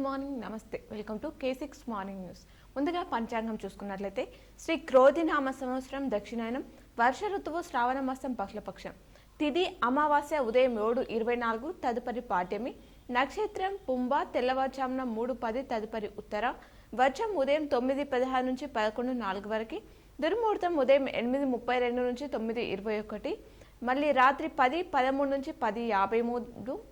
Morning నమస్తే welcome to K6 morning news. ముందుగా పంచాంగం చూసుకున్నట్లయితే శ్రీ క్రోధినామ సంవత్సరం దక్షిణాయనం వర్ష ఋతువు శ్రావణ మాసం బహుళపక్షం తిథి అమావాస్య ఉదయం 7:24 తదుపరి పాడ్యమి నక్షత్రం పుంబ తెల్లవారుజామున 3:10 తదుపరి ఉత్తర వర్షం ఉదయం 9:16 నుంచి 11:04 వరకు దుర్ముహూర్తం ఉదయం 8:32 నుంచి 9:21 మళ్ళీ రాత్రి 10:13 నుంచి 10:53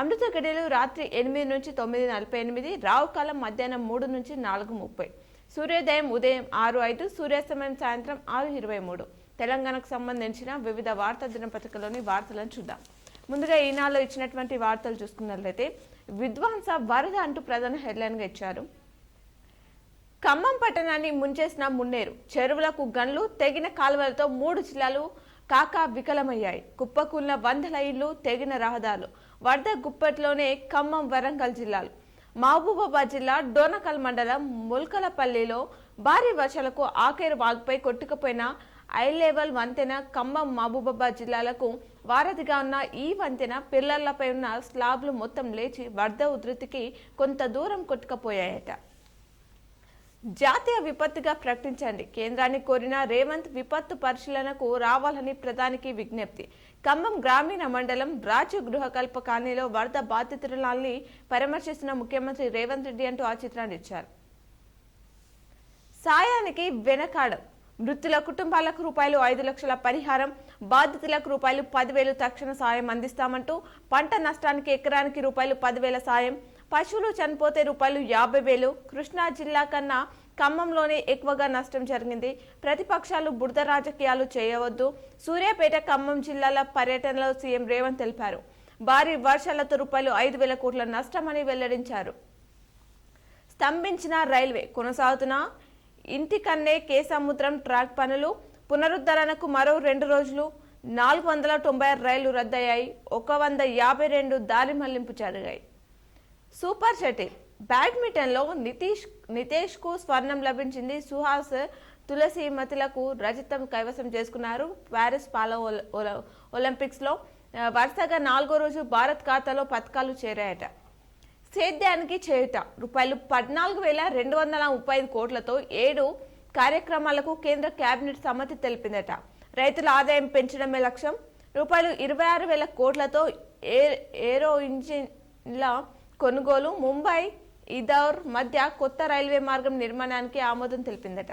అమృత గడియలు రాత్రి 8 నుంచి 9:48 రావుకాలం మధ్యాహ్నం 3 నుంచి 4:30 సూర్యోదయం ఉదయం 6:05 సూర్యాస్తమయం సాయంత్రం 6:23 తెలంగాణకు సంబంధించిన వివిధ వార్తా దినపత్రికలోని వార్తలను చూద్దాం. ముందుగా ఈనాడులో ఇచ్చినటువంటి వార్తలు చూసుకున్నట్లయితే విధ్వంస వరద అంటూ ప్రధాన హెడ్లైన్గా ఇచ్చారు. ఖమ్మం పట్టణాన్ని ముంచేసిన మున్నేరు చెరువులకు గన్లు తెగిన కాలువలతో 3 జిల్లాలు కాకా వికలమయ్యాయి. కుప్పకూలిన వందల ఇళ్లు తెగిన రహదారులు వరద గుప్పట్లోనే ఖమ్మం వరంగల్ జిల్లాలు మహబూబాబాద్ జిల్లా డోనకల్ మండలం ముల్కలపల్లిలో భారీ వర్షాలకు ఆకేరు వాగుపై కొట్టుకుపోయిన ఐ లెవెల్ వంతెన ఖమ్మం మహబూబాబాద్ జిల్లాలకు వారధిగా ఉన్న ఈ వంతెన పిల్లర్లపై ఉన్న స్లాబ్లు మొత్తం లేచి వరద ఉధృతికి కొంత దూరం కొట్టుకుపోయాయట. జాతీయ విపత్తుగా ప్రకటించండి కేంద్రాన్ని కోరిన రేవంత్ విపత్తు పరిశీలనకు రావాలని ప్రధానికి విజ్ఞప్తి. ఖమ్మం గ్రామీణ మండలం రాజు గృహకల్ప కాలనీలో వరద బాధితులని పరామర్శిస్తున్న ముఖ్యమంత్రి రేవంత్ రెడ్డి అంటూ ఆ చిత్రాన్ని ఇచ్చారు. సాయానికి వెనకాడం మృతుల కుటుంబాలకు రూపాయలు 5 లక్షల పరిహారం బాధితులకు రూపాయలు 10,000 తక్షణ సాయం అందిస్తామంటూ పంట నష్టానికి ఎకరానికి రూపాయలు 10,000 సాయం పశువులు చనిపోతే రూపాయలు 50,000 కృష్ణా జిల్లా కన్నా ఖమ్మంలోనే ఎక్కువగా నష్టం జరిగింది. ప్రతిపక్షాలు బురద రాజకీయాలు చేయవద్దు. సూర్యాపేట ఖమ్మం జిల్లాల పర్యటనలో సీఎం రేవంత్ తెలిపారు. భారీ వర్షాలతో రూపాయలు 5,000 కోట్ల నష్టమని వెల్లడించారు. స్తంభించిన రైల్వే కొనసాగుతున్న ఇంటికన్నే కేసముద్రం ట్రాక్ పనులు పునరుద్ధరణకు మరో 2 రోజులు 496 రైళ్లు రద్దయ్యాయి. 152 దారి మళ్లింపు జరిగాయి. సూపర్ షటిల్ బ్యాడ్మింటన్లో నితేష్ కు స్వర్ణం లభించింది. సుహాస్ తులసిమతులకు రజతం కైవసం చేసుకున్నారు. ప్యారిస్ ఒలింపిక్స్ లో వరుసగా 4వ రోజు భారత్ ఖాతాలో పథకాలు చేరాయట. సేద్యానికి చేయుత రూపాయలు 14,235 కోట్లతో 7 కార్యక్రమాలకు కేంద్ర కేబినెట్ సమ్మతి తెలిపిందట. రైతుల ఆదాయం పెంచడమే లక్ష్యం. రూపాయలు 26,000 కోట్లతో ఏరో ఇంజిన్ల కొనుగోలు ముంబై ఇందోర్ మధ్య కొత్త రైల్వే మార్గం నిర్మాణానికి ఆమోదం తెలిపిందట.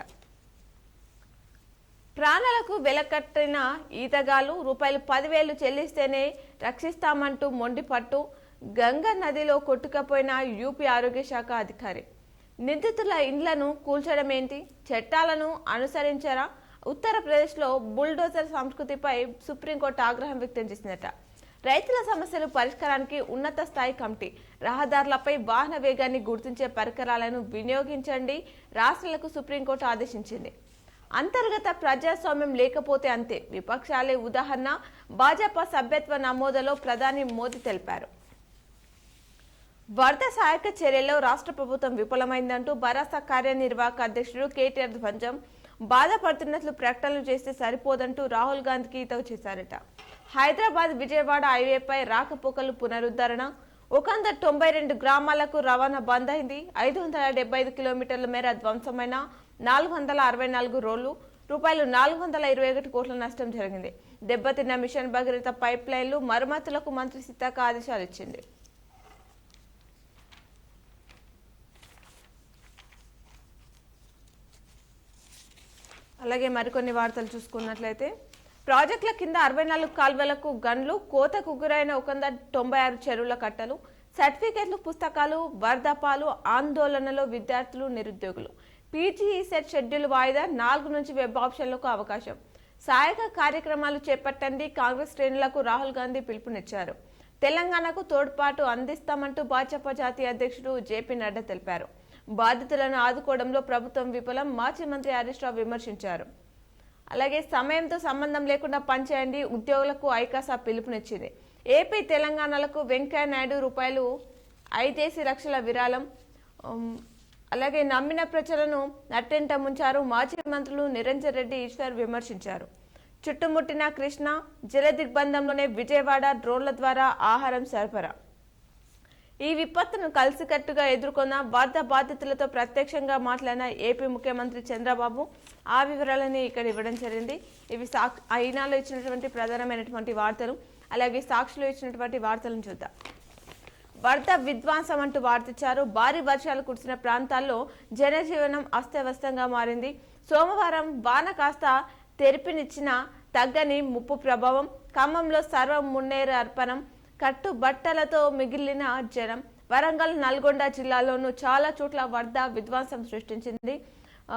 ప్రాణాలకు వెలకట్టిన ఈతగాళ్లు రూపాయలు 10,000 చెల్లిస్తేనే రక్షిస్తామంటూ మొండిపట్టు. గంగా నదిలో కొట్టుకుపోయిన యూపీ ఆరోగ్య శాఖ అధికారి. నిందితుల ఇండ్లను కూల్చడమేంటి, చట్టాలను అనుసరించారా? ఉత్తరప్రదేశ్లో బుల్డోజర్ సంస్కృతిపై సుప్రీంకోర్టు ఆగ్రహం వ్యక్తం చేసిందట. రైతుల సమస్యలు పరిష్కారానికి ఉన్నత స్థాయి కమిటీ రహదారులపై వాహన వేగాన్ని గుర్తించే పరికరాలను వినియోగించండి రాష్ట్రాలకు సుప్రీంకోర్టు ఆదేశించింది. అంతర్గత ప్రజాస్వామ్యం లేకపోతే అంతే. విపక్షాలే ఉదాహరణ. భాజపా సభ్యత్వ నమోదులో ప్రధాని మోదీ తెలిపారు. వరద సహాయక చర్యల్లో రాష్ట్ర ప్రభుత్వం విఫలమైందంటూ భరాసా కార్యనిర్వాహక అధ్యక్షుడు కేటీఆర్ ధ్వంజం బాధపడుతున్నట్లు ప్రకటనలు చేస్తే సరిపోదంటూ రాహుల్ గాంధీకి హితవు చేశారట. హైదరాబాద్ విజయవాడ హైవేపై రాకపోకలు పునరుద్ధరణ 192 గ్రామాలకు రవాణా బంద్ అయింది. 575 కిలోమీటర్ల మేర ధ్వంసమైన 464 రోడ్లు రూపాయలు 421 కోట్ల నష్టం జరిగింది. దెబ్బతిన్న మిషన్ భగీరథ పైప్ లైన్లు మరమ్మతులకు మంత్రి సీతక్క ఆదేశాలు ఇచ్చింది. అలాగే మరికొన్ని వార్తలు చూసుకున్నట్లయితే ప్రాజెక్టుల కింద 64 కాల్వలకు గన్లు కోతకు గురైన 196 చెరువుల కట్టలు సర్టిఫికెట్లు పుస్తకాలు వరదపాలు ఆందోళనలో విద్యార్థులు నిరుద్యోగులు. పీజీ సెట్ షెడ్యూల్ వాయిదా 4 నుంచి వెబ్ ఆప్షన్లకు అవకాశం. సహాయక కార్యక్రమాలు చేపట్టండి కాంగ్రెస్ శ్రేణులకు రాహుల్ గాంధీ పిలుపునిచ్చారు. తెలంగాణకు తోడ్పాటు అందిస్తామంటూ భాజపా జాతీయ అధ్యక్షుడు జేపీ నడ్డా తెలిపారు. బాధితులను ఆదుకోవడంలో ప్రభుత్వం విఫలం మాజీ మంత్రి హరీష్ రావు విమర్శించారు. అలాగే సమయంతో సంబంధం లేకుండా పనిచేయండి ఉద్యోగులకు ఐకాసా పిలుపునిచ్చింది. ఏపీ తెలంగాణలకు వెంకయ్య నాయుడు రూపాయలు 5 లక్షల విరాళం. అలాగే నమ్మిన ప్రజలను నట్టెంట ముంచారు. మాజీ మంత్రులు నిరంజన్ రెడ్డి ఈశ్వర్ విమర్శించారు. చుట్టుముట్టిన కృష్ణ జల దిగ్బంధంలోనే విజయవాడ డ్రోన్ల ద్వారా ఆహారం సరఫరా. ఈ విపత్తును కలిసికట్టుగా ఎదుర్కొన్న వరద బాధితులతో ప్రత్యక్షంగా మాట్లాడిన ఏపీ ముఖ్యమంత్రి చంద్రబాబు ఆ వివరాలని ఇక్కడ ఇవ్వడం జరిగింది. ఇవి అయినాలో ఇచ్చినటువంటి ప్రధానమైనటువంటి వార్తలు, అలాగే సాక్షిలో ఇచ్చినటువంటి వార్తలను చూద్దాం. వరద విధ్వంసం అంటూ వార్తిచ్చారు. భారీ వర్షాలు కురిసిన ప్రాంతాల్లో జనజీవనం అస్తవ్యస్తంగా మారింది. సోమవారం వాన కాస్త తెరిపినిచ్చిన తగ్గని ముప్పు ప్రభావం. ఖమ్మంలో సర్వం మున్నేరు అర్పణం, కట్టుబట్టలతో మిగిలిన జనం. వరంగల్, నల్గొండ జిల్లాలోనూ చాలా చోట్ల వరద విధ్వంసం సృష్టించింది.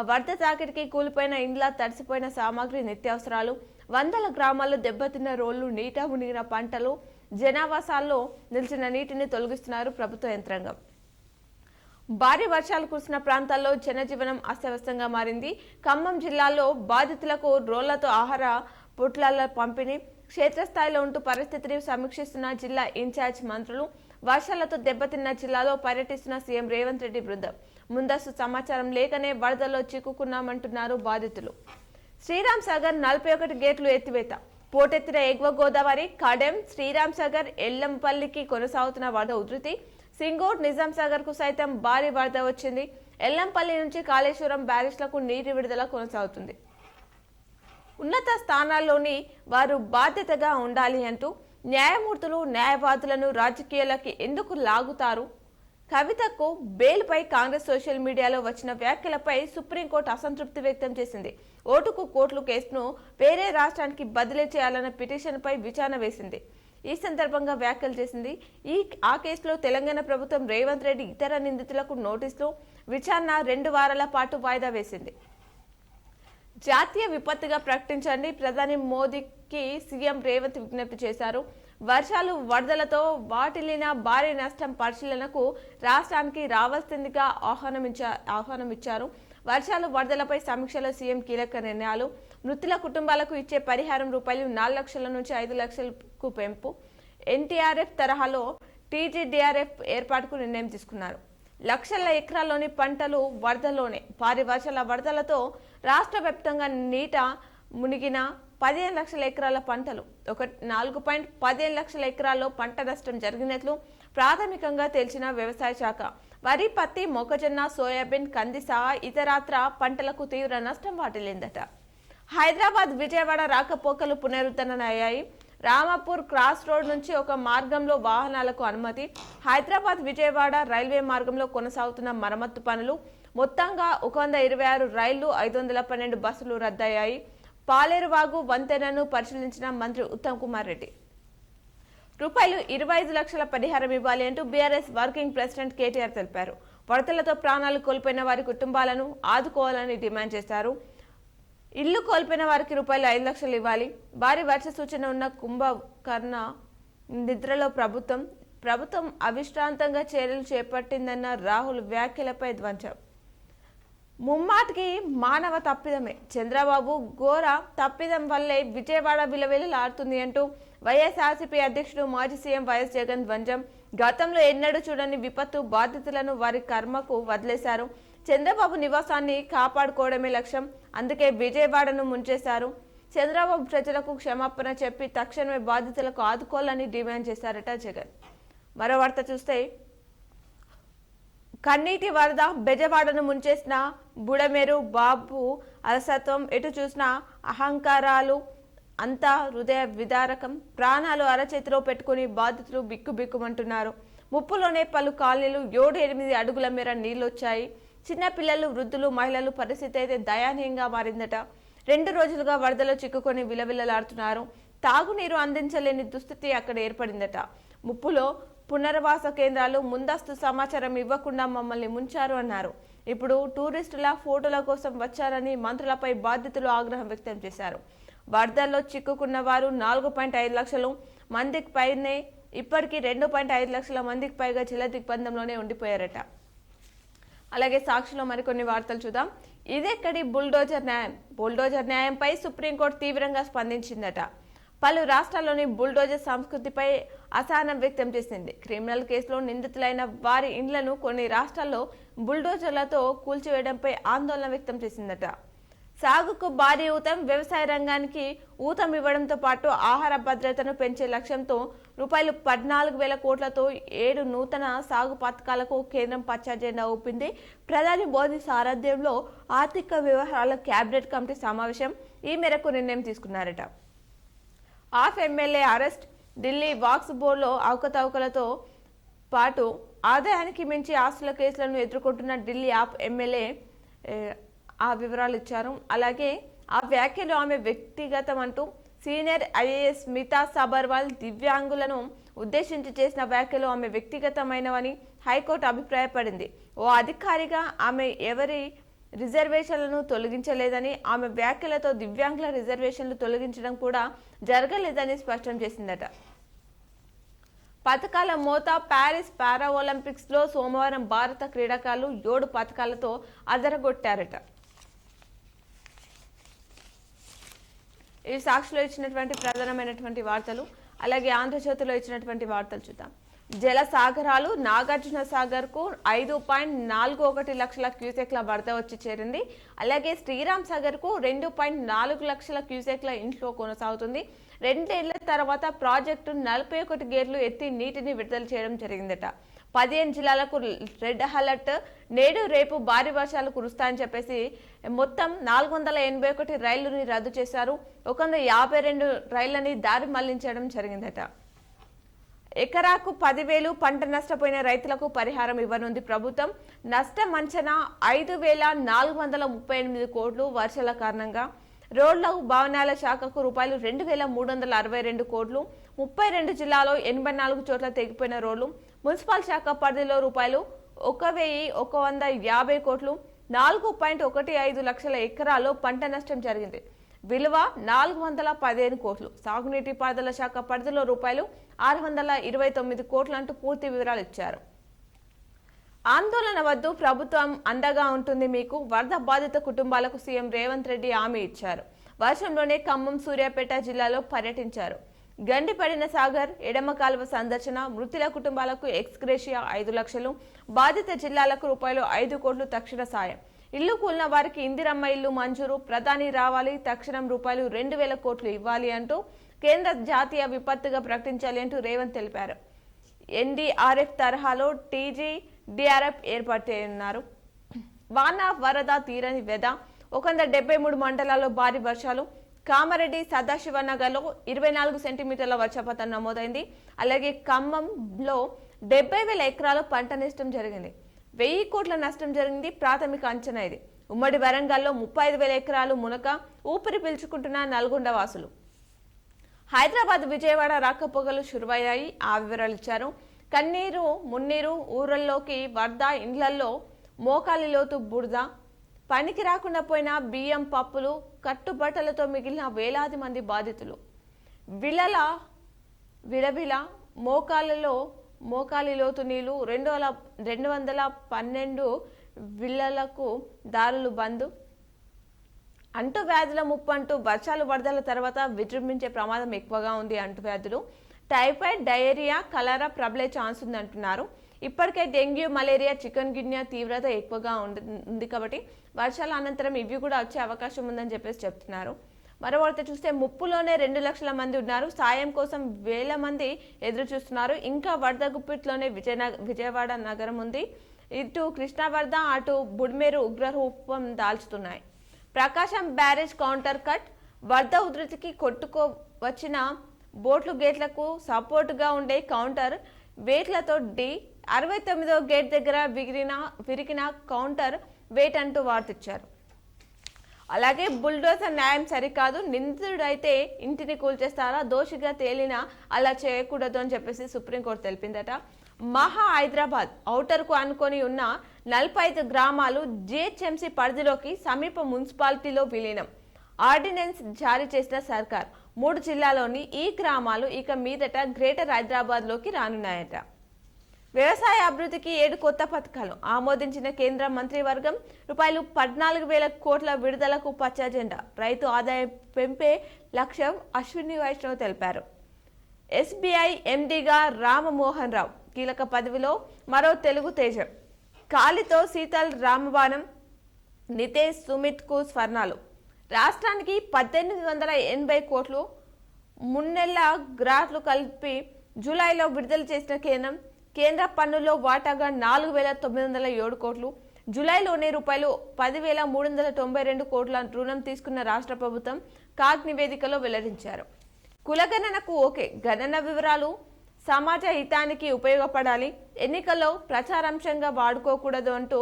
వరద తాకిడికి కూలిపోయిన ఇండ్ల, తడిసిపోయిన సామాగ్రి, నిత్యావసరాలు, వందల గ్రామాల్లో దెబ్బతిన్న రోళ్లు, నీట మునిగిన పంటలు, జనావాసాల్లో నిలిచిన నీటిని తొలగిస్తున్నారు ప్రభుత్వ యంత్రాంగం. భారీ వర్షాలు కురిసిన ప్రాంతాల్లో జనజీవనం అస్తవ్యస్తంగా మారింది. ఖమ్మం జిల్లాలో బాధితులకు రోళ్లతో ఆహార పొట్లాల పంపిణీ. క్షేత్రస్థాయిలో ఉంటూ పరిస్థితిని సమీక్షిస్తున్న జిల్లా ఇన్ఛార్జ్ మంత్రులు. వర్షాలతో దెబ్బతిన్న జిల్లాలో పర్యటిస్తున్న సీఎం రేవంత్ రెడ్డి బృందం. ముందస్తు సమాచారం లేకనే వరదల్లో చిక్కుకున్నామంటున్నారు బాధితులు. శ్రీరామ్ సాగర్ 41 గేట్లు ఎత్తివేత. పోటెత్తిన ఎగువ గోదావరి, కడెం, శ్రీరామ్ సాగర్, ఎల్లంపల్లికి కొనసాగుతున్న వరద ఉధృతి. సింగోట్, నిజాం సాగర్ కు సైతం భారీ వరద వచ్చింది. ఎల్లంపల్లి నుంచి కాళేశ్వరం బ్యారేజ్లకు నీటి విడుదల కొనసాగుతుంది. ఉన్నత స్థానాల్లోని వారు బాధ్యతగా ఉండాలి అంటూ న్యాయమూర్తులు, న్యాయవాదులను రాజకీయాలకి ఎందుకు లాగుతారు? కవితకు బెయిల్పై కాంగ్రెస్ సోషల్ మీడియాలో వచ్చిన వ్యాఖ్యలపై సుప్రీంకోర్టు అసంతృప్తి వ్యక్తం చేసింది. ఓటుకు కోట్లు కేసును వేరే రాష్ట్రానికి బదిలీ చేయాలన్న పిటిషన్పై విచారణ వేసింది. ఈ సందర్భంగా వ్యాఖ్యలు చేసింది. ఆ కేసులో తెలంగాణ ప్రభుత్వం రేవంత్ రెడ్డి ఇతర నిందితులకు నోటీసులు, విచారణ 2 వారాల పాటు వాయిదా వేసింది. జాతీయ విపత్తుగా ప్రకటించండి, ప్రధాని మోదీకి సీఎం రేవంత్ విజ్ఞప్తి చేశారు. వర్షాలు, వరదలతో వాటిల్లిన భారీ నష్టం పరిశీలనకు రాష్ట్రానికి రావాల్సిందిగా ఆహ్వానం ఇచ్చారు. వర్షాలు, వరదలపై సమీక్షలో సీఎం కీలక నిర్ణయాలు. మృతుల కుటుంబాలకు ఇచ్చే పరిహారం రూపాయలు 4 లక్షల నుంచి 5 లక్షలకు పెంపు. ఎన్టీఆర్ఎఫ్ తరహాలో టీజీడీఆర్ఎఫ్ ఏర్పాటుకు నిర్ణయం తీసుకున్నారు. లక్షల ఎకరాల్లోని పంటలు వరదలోనే. భారీ వర్షాల వరదలతో రాష్ట్ర వ్యాప్తంగా నీట మునిగిన 15 లక్షల ఎకరాల పంటలు. 4.15 లక్షల ఎకరాల్లో పంట నష్టం జరిగినట్లు ప్రాథమికంగా తెలిసిన వ్యవసాయ శాఖ. వరి, పత్తి, మొక్కజొన్న, సోయాబీన్, కంది సహా ఇతరత్ర పంటలకు తీవ్ర నష్టం వాటిల్లిందట. హైదరాబాద్, విజయవాడ రాకపోకలు పునరుద్ధరణయ్యాయి. రామాపూర్ క్రాస్ రోడ్ నుంచి ఒక మార్గంలో వాహనాలకు అనుమతి. హైదరాబాద్, విజయవాడ రైల్వే మార్గంలో కొనసాగుతున్న మరమ్మత్తు పనులు. మొత్తంగా 126 రైళ్లు, 512 బస్సులు రద్దయ్యాయి. పాలేరువాగు వంతెనను పరిశీలించిన మంత్రి ఉత్తమ్ కుమార్ రెడ్డి. రూపాయలు 25 లక్షల పరిహారం ఇవ్వాలి అంటూ బీఆర్ఎస్ వర్కింగ్ ప్రెసిడెంట్ కేటీఆర్ తెలిపారు. వరదలతో ప్రాణాలు కోల్పోయిన వారి కుటుంబాలను ఆదుకోవాలని డిమాండ్ చేశారు. ఇల్లు కోల్పోయిన వారికి రూపాయలు 5 లక్షలు ఇవ్వాలి. భారీ వర్ష సూచన ఉన్న కుంభకర్ణ నిద్రలో ప్రభుత్వం అవిశ్రాంతంగా చర్యలు చేపట్టిందన్న రాహుల్ వ్యాఖ్యలపై ధ్వంసం. ముమ్మాటికి మానవ తప్పిదమే. చంద్రబాబు ఘోర తప్పిదం వల్లే విజయవాడ విలవిలలాడుతుంది అంటూ వైఎస్ఆర్సీపీ అధ్యక్షుడు, మాజీ సీఎం వైఎస్ జగన్ ధ్వంసం. గతంలో ఎన్నడూ చూడని విపత్తు బాధితులను వారి కర్మకు వదిలేశారు. చంద్రబాబు నివాసాన్ని కాపాడుకోవడమే లక్ష్యం. అందుకే విజయవాడను ముంచేశారు. చంద్రబాబు ప్రజలకు క్షమాపణ చెప్పి తక్షణమే బాధితులకు ఆదుకోవాలని డిమాండ్ చేశారట జగన్. మరో వార్త చూస్తే, కన్నీటి వరద బెజవాడను ముంచేసిన బుడమేరు బాబు అలసత్వం. ఎటు చూసినా అహంకారాలు, అంతా హృదయ విదారకం. ప్రాణాలు అరచేతిలో పెట్టుకుని బాధితులు బిక్కుబిక్కుమంటున్నారు. ముప్పులోనే పలు కాలనీలు 7-8 అడుగుల మేర నీళ్లొచ్చాయి. చిన్నపిల్లలు, వృద్ధులు, మహిళలు పరిస్థితి అయితే దయనీయంగా మారిందట. 2 రోజులుగా వరదలో చిక్కుకొని విలవిలలాడుతున్నారు. తాగునీరు అందించలేని దుస్థితి అక్కడ ఏర్పడిందట. ముప్పులో పునర్వాస కేంద్రాలు ముందస్తు సమాచారం ఇవ్వకుండా మమ్మల్ని ముంచారు అన్నారు. ఇప్పుడు టూరిస్టుల ఫోటోల కోసం వచ్చారని మంత్రులపై బాధితులు ఆగ్రహం వ్యక్తం చేశారు. వరదల్లో చిక్కుకున్న వారు 4.5 లక్షల మందికి పైనే. ఇప్పటికీ 2.5 లక్షల మందికి పైగా జల దిగ్బంధంలోనే ఉండిపోయారట. అలాగే సాక్షిలో మరికొన్ని వార్తలు చూద్దాం. ఇదెక్కడి బుల్డోజర్ న్యాయం? బుల్డోజర్ న్యాయంపై సుప్రీంకోర్టు తీవ్రంగా స్పందించిందట. పలు రాష్ట్రాల్లోని బుల్డోజర్ సంస్కృతిపై అసహనం వ్యక్తం చేసింది. క్రిమినల్ కేసులో నిందితులైన వారి ఇండ్లను కొన్ని రాష్ట్రాల్లో బుల్డోజర్లతో కూల్చివేయడంపై ఆందోళన వ్యక్తం చేసిందట. సాగుకు భారీ ఊతం, వ్యవసాయ రంగానికి ఊతం ఇవ్వడంతో పాటు ఆహార భద్రతను పెంచే లక్ష్యంతో రూపాయలు 14,000 కోట్లతో 7 నూతన సాగు పథకాలకు కేంద్రం పచ్చ జెండా ఊపింది. ప్రధాని మోదీ సారథ్యంలో ఆర్థిక వ్యవహారాల కేబినెట్ కమిటీ సమావేశం ఈ మేరకు నిర్ణయం తీసుకున్నారట. ఆఫ్ ఎమ్మెల్యే అరెస్ట్, ఢిల్లీ వాక్స్ బోర్డులో అవకతవకలతో పాటు ఆదాయానికి మించి ఆస్తుల కేసులను ఎదుర్కొంటున్న ఢిల్లీ ఆప్ ఎమ్మెల్యే ఆ వివరాలు ఇచ్చారు. అలాగే ఆ వ్యాఖ్యలు ఆమె వ్యక్తిగతం అంటూ సీనియర్ ఐఏఎస్ స్మితా సబర్వాల్ దివ్యాంగులను ఉద్దేశించి చేసిన వ్యాఖ్యలు ఆమె వ్యక్తిగతమైనవని హైకోర్టు అభిప్రాయపడింది. ఓ అధికారిగా ఆమె ఎవరి రిజర్వేషన్లను తొలగించలేదని, ఆమె వ్యాఖ్యలతో దివ్యాంగుల రిజర్వేషన్లు తొలగించడం కూడా జరగలేదని స్పష్టం చేసిందట. పథకాల మోత, ప్యారిస్ పారా ఒలింపిక్స్ లో సోమవారం భారత క్రీడాకారులు 7 పథకాలతో అదరగొట్టారట. ఈ సాక్షిలో ఇచ్చినటువంటి ప్రధానమైనటువంటి వార్తలు. అలాగే ఆంధ్రజ్యోతిలో ఇచ్చినటువంటి వార్తలు చూద్దాం. జల సాగరాలు నాగార్జున సాగర్ కు 5.41 లక్షల క్యూసెక్ల వరద వచ్చి చేరింది. అలాగే శ్రీరామ్ సాగర్ కు 2.4 లక్షల క్యూసెక్ల ఇన్ఫ్లో కొనసాగుతుంది. 2 ఏళ్ల తర్వాత ప్రాజెక్టు 41 గేట్లు ఎత్తి నీటిని విడుదల చేయడం జరిగిందట. 15 జిల్లాలకు రెడ్ అలర్ట్, నేడు రేపు భారీ వర్షాలు కురుస్తాయని చెప్పేసి మొత్తం 481 రైళ్లని రద్దు చేశారు. 152 రైళ్లని దారి మళ్లించడం జరిగిందట. ఎకరాకు 10,000, పంట నష్టపోయిన రైతులకు పరిహారం ఇవ్వనుంది ప్రభుత్వం. నష్టం అంచనా 5,438 కోట్లు. వర్షాల కారణంగా రోడ్ల భవనాల శాఖకు రూపాయలు 2,362 కోట్లు. 32 జిల్లాలో 84 చోట్ల తెగిపోయిన రోడ్లు. మున్సిపల్ శాఖ పరిధిలో రూపాయలు 1,150 కోట్లు. 4.15 లక్షల ఎకరాల్లో పంట నష్టం జరిగింది. విలువ 415 కోట్లు. సాగునీటి పారుదల శాఖ పరిధిలో రూపాయలు 629 కోట్లు అంటూ పూర్తి వివరాలు ఇచ్చారు. ఆందోళన వద్దు, ప్రభుత్వం అండగా ఉంటుంది మీకు. వరద బాధిత కుటుంబాలకు సీఎం రేవంత్ రెడ్డి హామీ ఇచ్చారు. వర్షంలోనే ఖమ్మం, సూర్యాపేట జిల్లాలో పర్యటించారు. గండిపడిన సాగర్, ఎడమ కాలువ సందర్శన, మృతుల కుటుంబాలకు ఎక్స్గ్రేషియా 5 లక్షలు, బాధిత జిల్లాలకు రూపాయలు 5 కోట్లు తక్షణ సాయం. ఇల్లు కూలిన వారికి ఇందిరమ్మ ఇల్లు మంజూరు, ప్రధాని రావాలి, తక్షణం రూపాయలు 2,000 కోట్లు ఇవ్వాలి అంటూ కేంద్ర జాతీయ విపత్తుగా ప్రకటించాలి అంటూ రేవంత్ తెలిపారు. ఎన్డీఆర్ఎఫ్ తరహాలో టీజీడీఆర్ఎఫ్ ఏర్పాటు చేయనున్నారు. వాన వరద తీరని వెద, 173 మండలాల్లో భారీ వర్షాలు. కామారెడ్డి, సదాశివనగర్లో 24 సెంటీమీటర్ల వర్షపాతం నమోదైంది. అలాగే ఖమ్మంలో 70,000 ఎకరాల పంట నష్టం జరిగింది. 1000 కోట్ల నష్టం జరిగింది ప్రాథమిక అంచనా ఇది. ఉమ్మడి వరంగల్లో 35,000 ఎకరాలు మునక ఊపిరి పీల్చుకుంటున్న నల్గొండ వాసులు. హైదరాబాద్, విజయవాడ రాకపోకలు శురువయ్యాయి. ఆ వివరాలు ఇచ్చారు. కన్నీరు మున్నీరు ఊరల్లోకి వరద, ఇండ్లల్లో మోకాలి లోతు బురద, పనికి రాకుండా పోయిన బియ్యం పప్పులు, కట్టుబట్టలతో మిగిలిన వేలాది మంది బాధితులు. విలవిల మోకాలి లోతు నీళ్లు, 212 విల్లలకు దారులు బంద్. అంటువ్యాధుల ముప్పు అంటూ వర్షాలు వరదల తర్వాత విజృంభించే ప్రమాదం ఎక్కువగా ఉంది. అంటువ్యాధులు టైఫాయిడ్, డయేరియా, కలరా ప్రబలే ఛాన్స్ ఉంది అంటున్నారు. ఇప్పటికే డెంగ్యూ, మలేరియా, చికెన్ గున్యా తీవ్రత ఎక్కువగా ఉంది కాబట్టి వర్షాల అనంతరం ఇవి కూడా వచ్చే అవకాశం ఉందని చెప్పేసి చెప్తున్నారు. మరో వార్త చూస్తే ముప్పులోనే 2 లక్షల మంది ఉన్నారు. సాయం కోసం వేల మంది ఎదురు చూస్తున్నారు. ఇంకా వరద గుప్పిట్లోనే విజయవాడ నగరం ఉంది. ఇటు కృష్ణా వరద, అటు బుడ్మేరు ఉగ్రరూపం దాల్చుతున్నాయి. ప్రకాశం బ్యారేజ్ కౌంటర్ కట్, వరద ఉధృతికి కొట్టుకోవచ్చిన బోట్లు గేట్లకు సపోర్టుగా ఉండే కౌంటర్ వేట్లతో 69వ గేట్ దగ్గర విరిగిన కౌంటర్ వేట్ అంటూ వార్తిచ్చారు. అలాగే బుల్డోజర్ న్యాయం సరికాదు, నిందితుడైతే ఇంటిని కూల్చేస్తారా, దోషిగా తేలినా అలా చేయకూడదు అని చెప్పేసి సుప్రీంకోర్టు తెలిపిందట. మహా హైదరాబాద్ ఔటర్కు అనుకొని ఉన్న 45 గ్రామాలు జిహెచ్ఎంసీ పరిధిలోకి సమీప మున్సిపాలిటీలో విలీనం. ఆర్డినెన్స్ జారీ చేసిన సర్కార్. 3 జిల్లాలోని ఈ గ్రామాలు ఇక మీదట గ్రేటర్ హైదరాబాద్లోకి రానున్నాయట. వ్యవసాయ అభివృద్ధికి 7 కొత్త పథకాలు ఆమోదించిన కేంద్ర మంత్రివర్గం. రూపాయలు 14,000 కోట్ల విడుదలకు పచ్చ జెండా. రైతు ఆదాయం పెంపే లక్ష్యం అశ్విని వైష్ణవ్ తెలిపారు. ఎస్బీఐ ఎండీగా రామమోహన్ రావు కీలక పదవిలో మరో తెలుగు తేజం. కాలితో శీతల్ రామబాణం, నితేష్ సుమిత్ కు స్వర్ణాలు. రాష్ట్రానికి 1880 కోట్లు మున్నెళ్ల గ్రాంట్లు కలిపి జూలైలో విడుదల చేసిన కేంద్ర పన్నుల్లో వాటాగా 4,907 కోట్లు, జూలైలోనే రూపాయలు 10,392 కోట్ల రుణం తీసుకున్న రాష్ట్ర ప్రభుత్వం కాగ్ నివేదికలో వెల్లడించారు. కులగణనకు ఓకే, గణన వివరాలు సమాజ హితానికి ఉపయోగపడాలి, ఎన్నికల్లో ప్రచారాంశంగా వాడుకోకూడదు అంటూ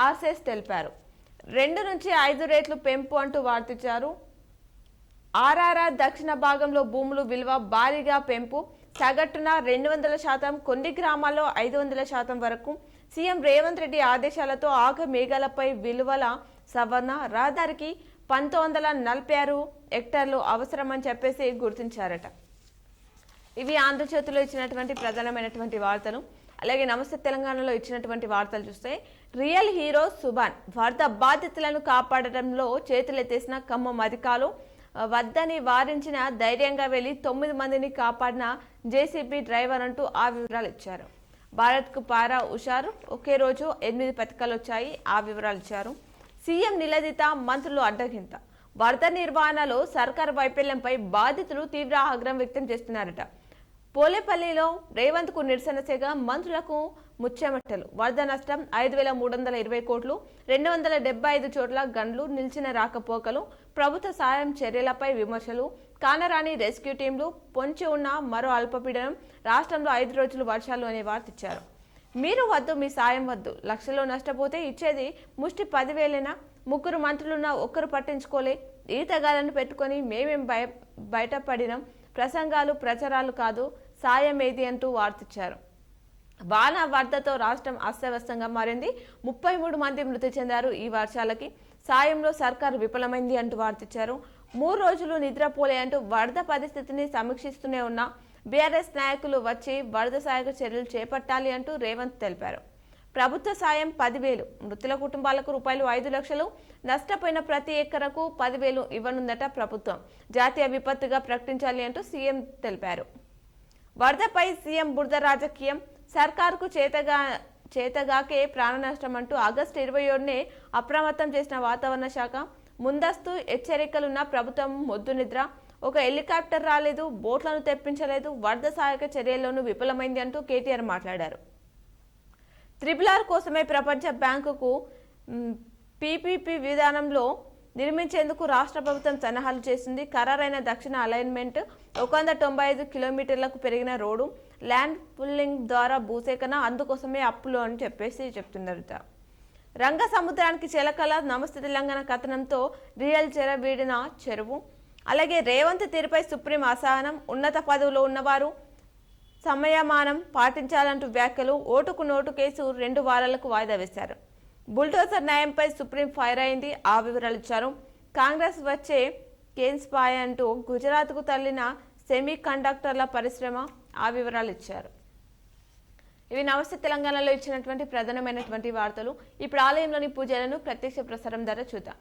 ఆర్ఎస్ఎస్ తెలిపారు. 2 నుంచి 5 రేట్లు పెంపు అంటూ వార్తించారు. ఆర్ఆర్ఆర్ దక్షిణ భాగంలో భూములు విలువ భారీగా పెంపు, సగటున 200%, కొన్ని గ్రామాల్లో 500% వరకు. సీఎం రేవంత్ రెడ్డి ఆదేశాలతో ఆగ మేఘాలపై విలువల సవరణ, రహదారికి 1946 హెక్టార్లు అవసరమని చెప్పేసి గుర్తించారట. ఇవి ఆంధ్రజ్యోతిలో ఇచ్చినటువంటి ప్రధానమైనటువంటి వార్తలు. అలాగే నమస్తే తెలంగాణలో ఇచ్చినటువంటి వార్తలు చూస్తే, రియల్ హీరో సుభాన్ వరద బాధితులను కాపాడడంలో చేతులెత్తేసిన ఖమ్మం అధికారులు, వద్దని వారించిన ధైర్యంగా వెళ్లి 9 మందిని కాపాడిన జేసీబీ డ్రైవర్ అంటూ ఆ వివరాలు ఇచ్చారు. భారత్కు పారా హుషారు, ఒకే రోజు 8 పథకాలు వచ్చాయి, ఆ వివరాలు ఇచ్చారు. సీఎం నిలదీత, మంత్రులు అడ్డగింత, వరద నిర్వహణలో సర్కారు వైఫల్యంపై బాధితులు తీవ్ర ఆగ్రహం వ్యక్తం చేస్తున్నారట. పోలేపల్లిలో రేవంత్ కు నిరసన సేగ, మంత్రులకు ముచ్చెమట్టలు. వరద నష్టం 5,320 కోట్లు, 275 చోట్ల గండ్లు, నిలిచిన రాకపోకలు, ప్రభుత్వ సాయం చర్యలపై విమర్శలు, కానరాని రెస్క్యూ టీంలు, పొంచి ఉన్న మరో అల్పపీడనం, రాష్ట్రంలో 5 రోజులు వర్షాలు అనే వార్త ఇచ్చారు. మీరు వద్దు, మీ సాయం వద్దు, లక్షల్లో నష్టపోతే ఇచ్చేది ముష్టి 10,000. 3 మంత్రులున్నా ఒక్కరు పట్టించుకోలే, ఈతగాలను పెట్టుకొని మేమేం బయటపడినాం, ప్రసంగాలు ప్రచారాలు కాదు, సాయం ఏది అంటూ వార్తిచ్చారు. వాన వరదతో రాష్ట్రం అస్తవ్యస్తంగా మారింది, 33 మంది మృతి చెందారు. ఈ వర్షాలకి సాయంలో సర్కారు విఫలమైంది అంటూ వార్తిచ్చారు. 3 రోజులు నిద్రపోలే అంటూ వరద పరిస్థితిని సమీక్షిస్తూనే ఉన్న బీఆర్ఎస్ నాయకులు వచ్చి వరద సహాయక చర్యలు చేపట్టాలి అంటూ రేవంత్ తెలిపారు. ప్రభుత్వ సాయం 10,000, మృతుల కుటుంబాలకు రూపాయలు 5 లక్షలు, నష్టపోయిన ప్రతి ఎకరకు 10,000 ఇవ్వనుందట ప్రభుత్వం. జాతీయ విపత్తుగా ప్రకటించాలి అంటూ సీఎం తెలిపారు. వరదపై సీఎం బురద రాజకీయం, సర్కారుకు చేతగాకే ప్రాణ నష్టం అంటూ ఆగస్టు 27నే అప్రమత్తం చేసిన వాతావరణ శాఖ. ముందస్తు హెచ్చరికలున్న ప్రభుత్వం మొద్దు నిద్ర, ఒక హెలికాప్టర్ రాలేదు, బోట్లను తెప్పించలేదు, వరద సహాయక చర్యల్లోనూ విఫలమైంది అంటూ కేటీఆర్ మాట్లాడారు. RRR కోసమే ప్రపంచ బ్యాంకుకు పీపీపీ విధానంలో నిర్మించేందుకు రాష్ట్ర ప్రభుత్వం సన్నాహాలు చేసింది. ఖరారైన దక్షిణ అలైన్మెంట్, 195 కిలోమీటర్లకు పెరిగిన రోడ్డు, ల్యాండ్ పుల్లింగ్ ద్వారా భూసేకరణ, అందుకోసమే అప్పులు అని చెప్పేసి చెప్తున్నారట. రంగ సముద్రానికి చిలకల, నమస్తే తెలంగాణ కథనంతో రియల్ చెర వీడిన చెరువు. అలాగే రేవంత్ తీరుపై సుప్రీం అసహనం, ఉన్నత పదవిలో ఉన్నవారు సమయమానం పాటించాలంటూ వ్యాఖ్యలు. ఓటుకు నోటు కేసు 2 వారాలకు వాయిదా వేశారు. బుల్డోజర్ న్యాయంపై సుప్రీం ఫైర్ అయింది, ఆ వివరాలు ఇచ్చారు. కాంగ్రెస్ వచ్చే కేన్స్పాయ్ అంటూ గుజరాత్కు తల్లిన సెమీ కండక్టర్ల పరిశ్రమ, ఆ వివరాలు ఇచ్చారు. ఇవి నమస్తే తెలంగాణలో ఇచ్చినటువంటి ప్రధానమైనటువంటి వార్తలు. ఇప్పుడు ఆలయంలోని పూజలను ప్రత్యక్ష ప్రసారం ద్వారా చూద్దాం.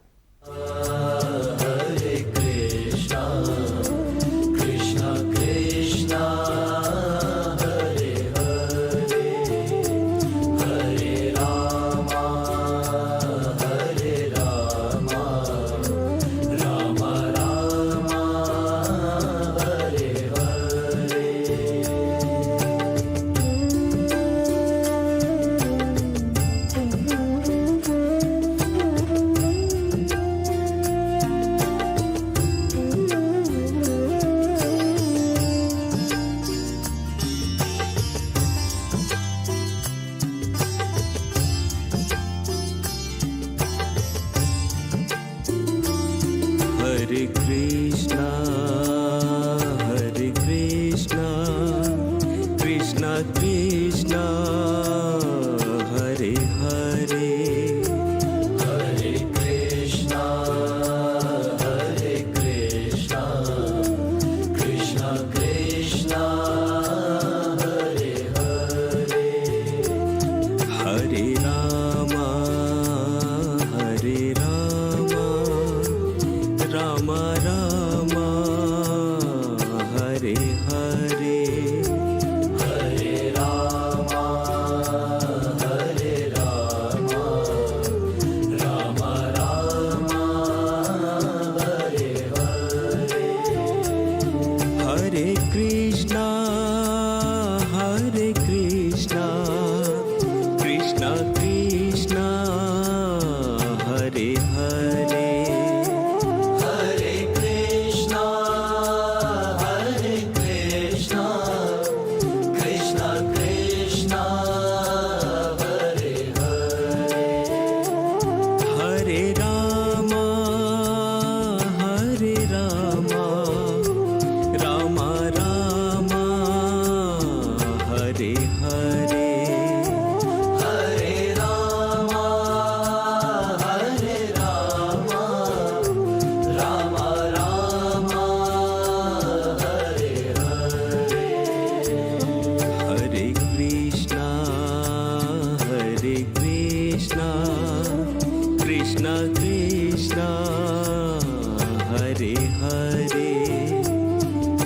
Hare Krishna, Hare Krishna, Krishna Krishna, Hare Hare, Hare Krishna, Hare Krishna, Krishna Krishna, Hare Hare, Hare Rama, Hare Rama, Rama Rama, Hare Hare, Hare Rama, Hare Rama, Rama Rama, Hare Hare, Hare Krishna, Hare Krishna, Krishna Krishna, Hare Hare,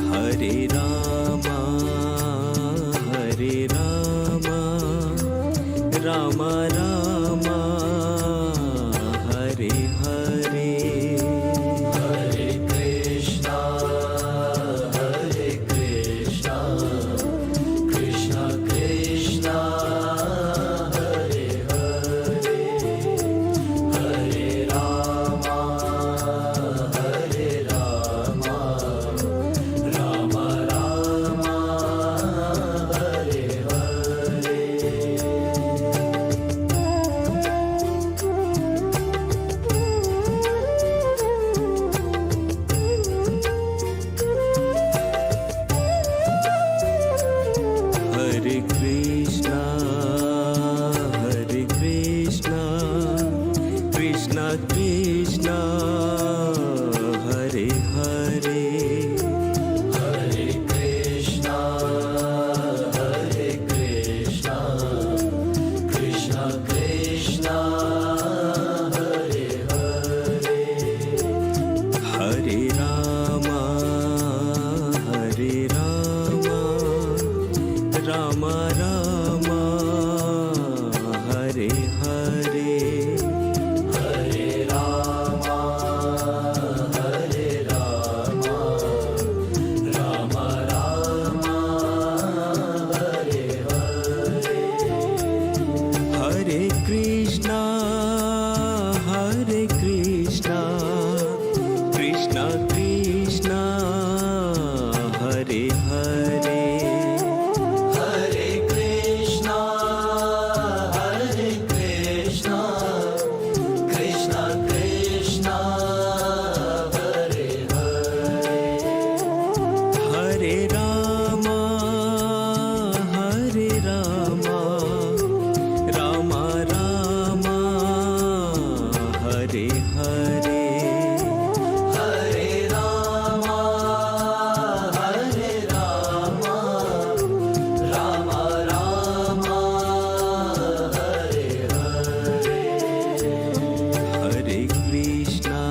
Hare Rama, Hare Rama, Rama Rama, Hare Hare, Hare Krishna, Hare Krishna, Krishna Krishna, Hare Hare, Hare Rama, Hare Rama, Rama Rama, Hare Hare. Hare Krishna, Hare Krishna, Krishna Krishna, Hare Hare, Hare Krishna, Hare Krishna, Krishna Krishna, Hare Hare, Hare Rama, Hare Rama, Rama Rama, Hare Hare, Hare Rama, Hare Rama, Rama Rama, Hare Hare, Hare Krishna, Hare Krishna, Krishna Krishna, Hare Hare, Hare Krishna, Hare Krishna, Krishna Krishna, Hare Hare, Hare Rama, Hare Rama, Rama Rama, Hare Hare, Hare Rama, Hare Rama, Rama Rama, Hare Hare, Hare Krishna,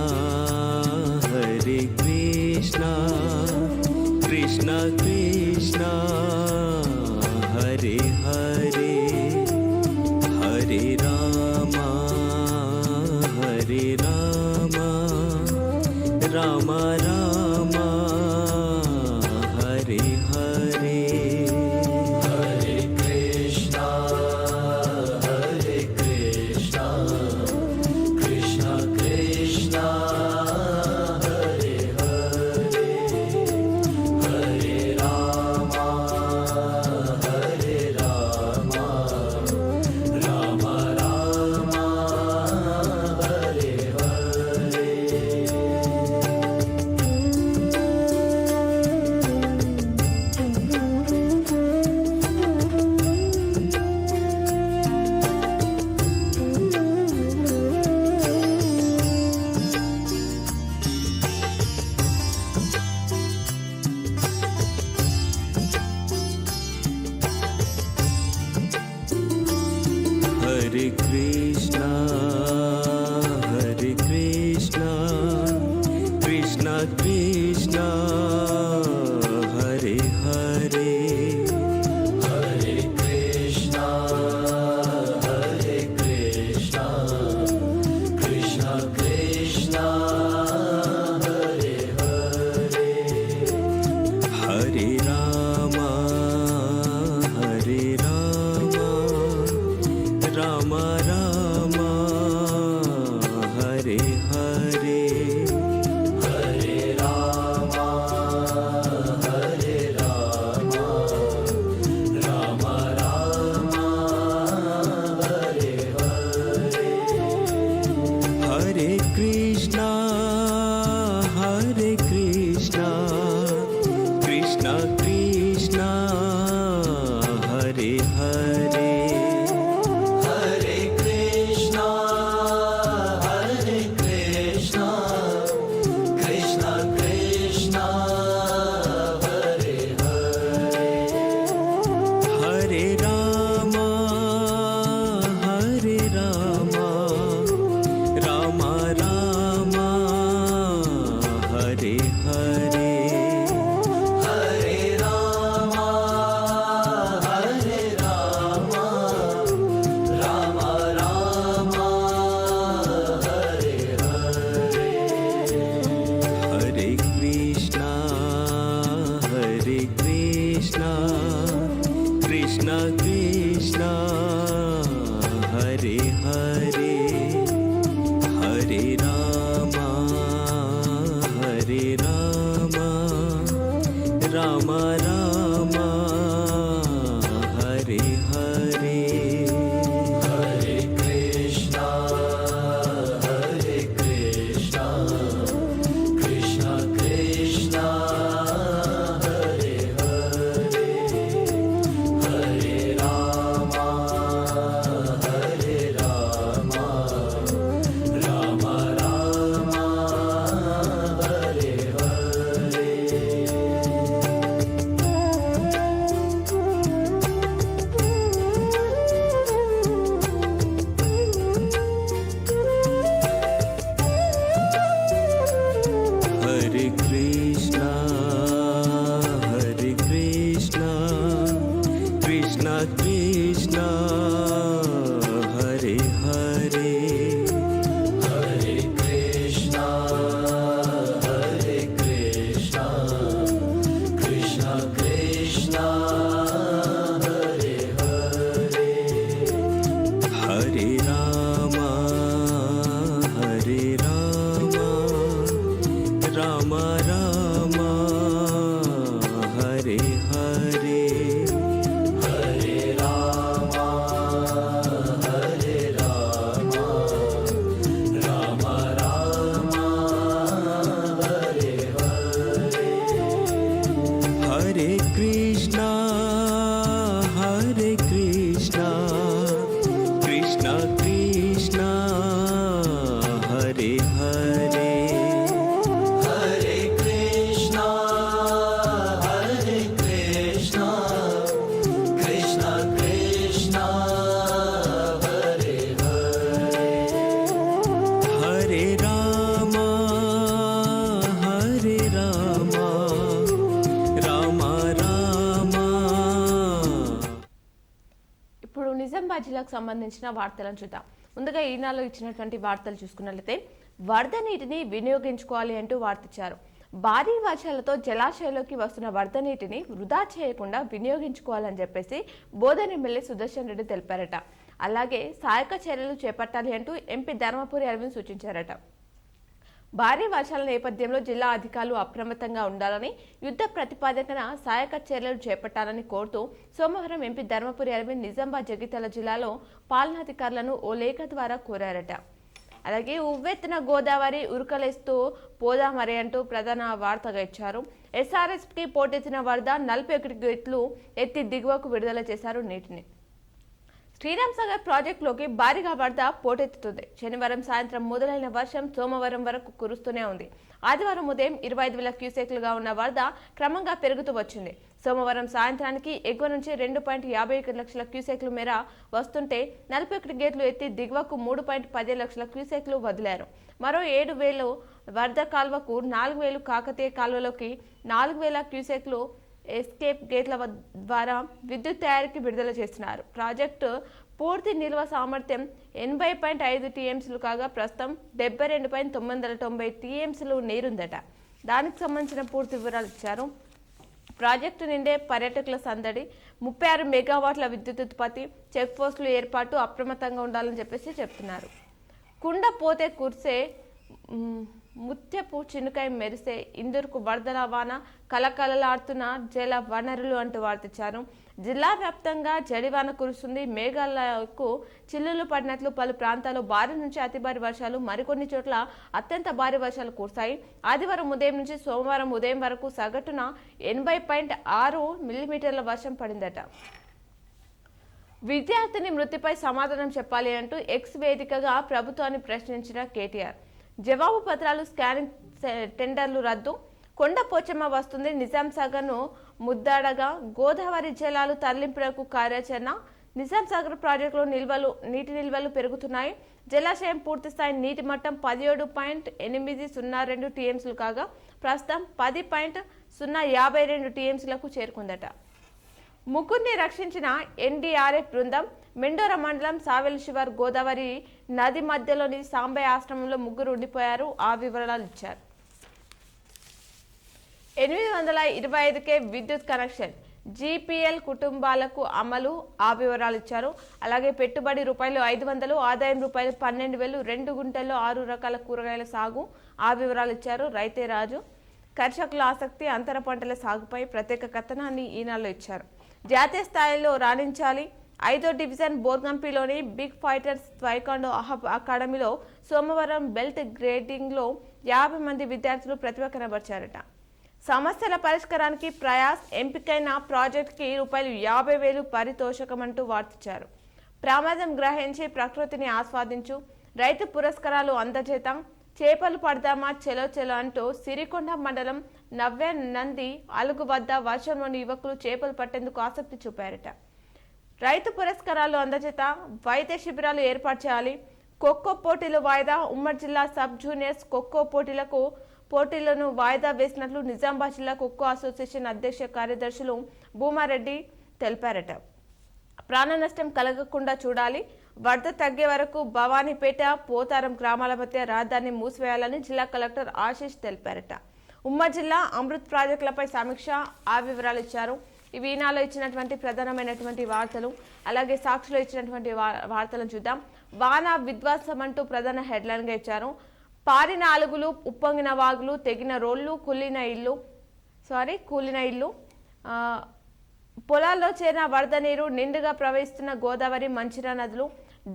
Hare Krishna, Krishna Krishna, Hare Hare, Hare Rama, Hare Rama, Rama Rama, Hare Hare, Hare Krishna, Hare Krishna, Krishna Krishna, Hare Hare, Hare Rama, Hare Rama, Rama Rama, Hare Hare. Hare Krishna, Hare Krishna, Krishna Krishna, Hare Hare, Hare Krishna, Hare Krishna, Krishna Krishna, Hare Hare, Hare Hare Rama Hare Rama Rama Rama Hare Hare Hare Rama Hare Rama Rama Rama Hare Hare Hare Krishna Krishna Krishna Hare Hare Hare Krishna Krishna Krishna Krishna Hare Hare Hare Rama Rama Rama Hare Hare Hare Rama Rama Rama Hare Hare Hare Krishna Krishna Krishna Hare Hare Hare Rama Rama Rama Hare Hare Hare Krishna Krishna Krishna Hare Hare Hare Rama Rama Rama Hare Hare Hare Krishna Krishna Krishna Hare Hare Hare Krishna Krishna Krishna Hare Hare Hare Rama Rama Rama Hare Hare Hare Rama Rama Rama Hare Hare Hare Krishna Krishna Krishna Hare Hare Hare Krishna Krishna Krishna Hare Hare Hare Rama Rama Rama ఇప్పుడు నిజామాబాద్ జిల్లాకు సంబంధించిన వార్తలను చూద్దాం. ముందుగా ఈనాడులో ఇచ్చినటువంటి వార్తలు చూసుకున్నట్లయితే వరద నీటిని వినియోగించుకోవాలి అంటూ వార్తిచ్చారు. భారీ వర్షాలతో జలాశయాల్లోకి వస్తున్న వరద నీటిని వృధా చేయకుండా వినియోగించుకోవాలని చెప్పేసి బోధన్ ఎమ్మెల్యే సుదర్శన్ రెడ్డి తెలిపారట. అలాగే సహాయక చర్యలు చేపట్టాలి అంటూ ఎంపీ ధర్మపురి అరవింద్ సూచించారట. భారీ వర్షాల నేపథ్యంలో జిల్లా అధికారులు అప్రమత్తంగా ఉండాలని, యుద్ధ ప్రతిపాదకన సహాయక చర్యలు చేపట్టాలని కోరుతూ సోమవారం ఎంపీ ధర్మపురి అరవింద్ నిజామాబాద్ జగిత్యాల జిల్లాలో పాలనాధికారులను ఓ లేఖ ద్వారా కోరారట. అలాగే ఉవ్వెత్తున గోదావరి ఉరుకలేస్తూ పోదామరి అంటూ ప్రధాన వార్తగా ఇచ్చారు. ఎస్ఆర్ఎస్కి పోటెత్తిన వరద 41 గేట్లు ఎత్తి దిగువకు విడుదల చేశారు నీటిని. శ్రీరామ్ సాగర్ ప్రాజెక్టులోకి భారీగా వరద పోటెత్తుతుంది. శనివారం సాయంత్రం మొదలైన వర్షం సోమవారం వరకు కురుస్తూనే ఉంది. ఆదివారం ఉదయం 25,000 క్యూసెక్లుగా ఉన్న వరద క్రమంగా పెరుగుతూ వచ్చింది. సోమవారం సాయంత్రానికి ఎగువ నుంచి 2.51 లక్షల క్యూసెక్ల మేర వస్తుంటే 41 గేట్లు ఎత్తి దిగువకు 3.10 లక్షల క్యూసెక్లు వదిలారు. మరో 7,000 వరద కాల్వకు 4,000 కాకతీయ కాల్వలోకి 4,000 క్యూసెక్లు ఎస్కేప్ గేట్ల ద్వారా విద్యుత్ తయారీకి విడుదల చేస్తున్నారు. ప్రాజెక్టు పూర్తి నిల్వ సామర్థ్యం 80.5 టీఎంసీలు కాగా ప్రస్తుతం 72.990 టీఎంసీలు నీరుందట. దానికి సంబంధించిన పూర్తి వివరాలు ఇచ్చారు. ప్రాజెక్టు నిండే పర్యాటకుల సందడి, 36 మెగావాట్ల విద్యుత్ ఉత్పత్తి, చెక్ పోస్టులు ఏర్పాటు, అప్రమత్తంగా ఉండాలని చెప్పేసి చెప్తున్నారు. కుండ పోతే కురిసే ముత్యపు చినుకై మెరిసే ఇందూరుకు వరదల వాన, కలకలలాడుతున్న జల వనరులు అంటూ వార్తిచ్చారు. జిల్లా వ్యాప్తంగా జడివాన కురుస్తుంది. మేఘాలకు చిల్లులు పడినట్లు పలు ప్రాంతాల్లో భారీ నుంచి అతి భారీ వర్షాలు, మరికొన్ని చోట్ల అత్యంత భారీ వర్షాలు కురిశాయి. ఆదివారం ఉదయం నుంచి సోమవారం ఉదయం వరకు సగటున 80.6 మిల్లీమీటర్ల వర్షం పడిందట. విద్యార్థిని మృతిపై సమాధానం చెప్పాలి అంటూ ఎక్స్ వేదికగా ప్రభుత్వాన్ని ప్రశ్నించిన కేటీఆర్. జవాబు పత్రాలు, స్కానింగ్ టెండర్లు రద్దు, కొండ పోచమ్మ వస్తుంది, నిజాం సాగర్ను ముద్దాడగా గోదావరి జలాలు తరలింపులకు కార్యాచరణ, నిజాం సాగర్ ప్రాజెక్టులో నీటి నిల్వలు పెరుగుతున్నాయి, జలాశయం పూర్తిస్థాయి నీటి మట్టం 17.802 టీఎంసీలు కాగా ప్రస్తుతం 10.052 టీఎంసీలకు చేరుకుందట. ముగ్గురిని రక్షించిన ఎన్డీఆర్ఎఫ్ బృందం. మెండోర మండలం సావెల్ శివార్ గోదావరి నది మధ్యలోని సాంబయ్య ఆశ్రమంలో ముగ్గురు ఉండిపోయారు. ఆ వివరాలు ఇచ్చారు. 825కే విద్యుత్ కనెక్షన్, జీపీఎల్ కుటుంబాలకు అమలు. ఆ వివరాలు ఇచ్చారు. అలాగే పెట్టుబడి రూపాయలు 500, ఆదాయం రూపాయలు 12,000, 2 గుంటల్లో 6 రకాల కూరగాయల సాగు. ఆ వివరాలు ఇచ్చారు. రైతే రాజు. కర్షకుల ఆసక్తి, అంతర పంటల సాగుపై ప్రత్యేక కథనాన్ని ఈనాడులో ఇచ్చారు. జాతీయ స్థాయిలో రాణించాలి. 5వ డివిజన్ బోర్గంపిలోని బిగ్ ఫైటర్స్ త్వైకాండో అకాడమీలో సోమవారం బెల్ట్ గ్రేడింగ్లో 50 మంది విద్యార్థులు ప్రతిభ కనబర్చారట. సమస్యల పరిష్కారానికి ప్రయాస్, ఎంపికైన ప్రాజెక్టుకి రూపాయలు 50,000 పారితోషికమంటూ వార్తిచ్చారు. ప్రమాదం గ్రహించి ప్రకృతిని ఆస్వాదించు, రైతు పురస్కారాలు అందజేతాం, చేపలు పడదామా చెలో చెలో అంటూ సిరికొండ మండలం నవ్య నంది అలుగు వద్ద వర్షంలోని యువకులు చేపలు పట్టేందుకు ఆసక్తి చూపారట. రైతు పురస్కారాలు అందజేత, వైద్య శిబిరాలు ఏర్పాటు చేయాలి, ఖోఖో పోటీలు వాయిదా, ఉమ్మడి జిల్లా సబ్ జూనియర్స్ ఖోఖో పోటీలను వాయిదా వేసినట్లు నిజామాబాద్ జిల్లా ఖోఖో అసోసియేషన్ అధ్యక్ష కార్యదర్శులు భూమారెడ్డి తెలిపారట. ప్రాణ నష్టం కలగకుండా చూడాలి, వరద తగ్గే వరకు భవానీపేట, పోతారం గ్రామాల మధ్య రహదారిని మూసివేయాలని జిల్లా కలెక్టర్ ఆశీష్ తెలిపారట. ఉమ్మడి జిల్లా అమృత్ ప్రాజెక్టులపై సమీక్ష. ఆ వివరాలు ఇచ్చారు. ఇవి ఈనాలో ఇచ్చినటువంటి ప్రధానమైనటువంటి వార్తలు. అలాగే సాక్షిలో ఇచ్చినటువంటి వార్తలను చూద్దాం. వాన విధ్వంసం అంటూ ప్రధాన హెడ్లైన్గా ఇచ్చారు. పారిన అలుగులు, ఉప్పొంగిన వాగులు, తెగిన రోళ్లు, కూలిన ఇల్లు, పొలాల్లో చేరిన వరద నీరు, నిండుగా ప్రవహిస్తున్న గోదావరి, మంచిర్యాల నదులు,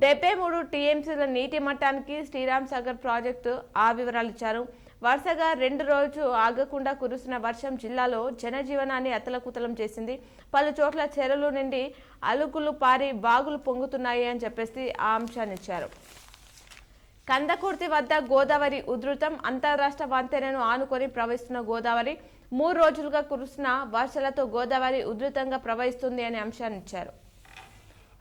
73 టీఎంసీల నీటి మట్టానికి శ్రీరామ్ సాగర్ ప్రాజెక్టు. ఆ వివరాలు ఇచ్చారు. వరుసగా 2 రోజులు ఆగకుండా కురుస్తున్న వర్షం జిల్లాలో జనజీవనాన్ని అతలకుతలం చేసింది. పలు చోట్ల చెరువుల నుండి అలుగులు పారి వాగులు పొంగుతున్నాయి అని చెప్పేసి ఆ అంశాన్ని ఇచ్చారు. కందకుర్తి వద్ద గోదావరి ఉధృతం, అంతర్రాష్ట్ర వంతెనను ఆనుకొని ప్రవహిస్తున్న గోదావరి, 3 రోజులుగా కురుస్తున్న వర్షాలతో గోదావరి ఉధృతంగా ప్రవహిస్తుంది అనే అంశాన్ని ఇచ్చారు.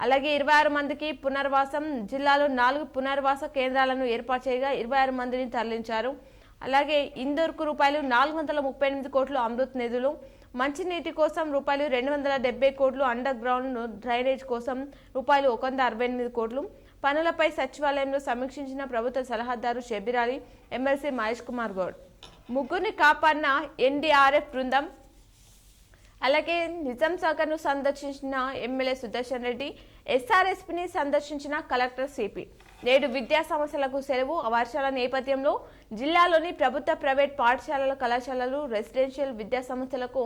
అలాగే 26 మందికి పునర్వాసం. జిల్లాలో 4 పునర్వాస కేంద్రాలను ఏర్పాటు చేయగా 26 మందిని తరలించారు. అలాగే ఇందూరుకు రూపాయలు 438 కోట్లు అమృత్ నిధులు, మంచినీటి కోసం రూపాయలు 270 కోట్లు, అండర్ గ్రౌండ్ డ్రైనేజ్ కోసం రూపాయలు 168 కోట్లు. పనులపై సచివాలయంలో సమీక్షించిన ప్రభుత్వ సలహాదారు షబీర్ అలీ, ఎమ్మెల్సీ మహేష్ కుమార్ గౌడ్. ముగ్గురిని కాపాడిన ఎన్డీఆర్ఎఫ్ బృందం. అలాగే నిజాం సాగర్ను సందర్శించిన ఎమ్మెల్యే సుదర్శన్ రెడ్డి, ఎస్ఆర్ఎస్పీని సందర్శించిన కలెక్టర్ సిపి. నేడు విద్యా సంస్థలకు సెలవు. వర్షాల నేపథ్యంలో జిల్లాలోని ప్రభుత్వ, ప్రైవేట్ పాఠశాలల, కళాశాలలు, రెసిడెన్షియల్ విద్యా సంస్థలకు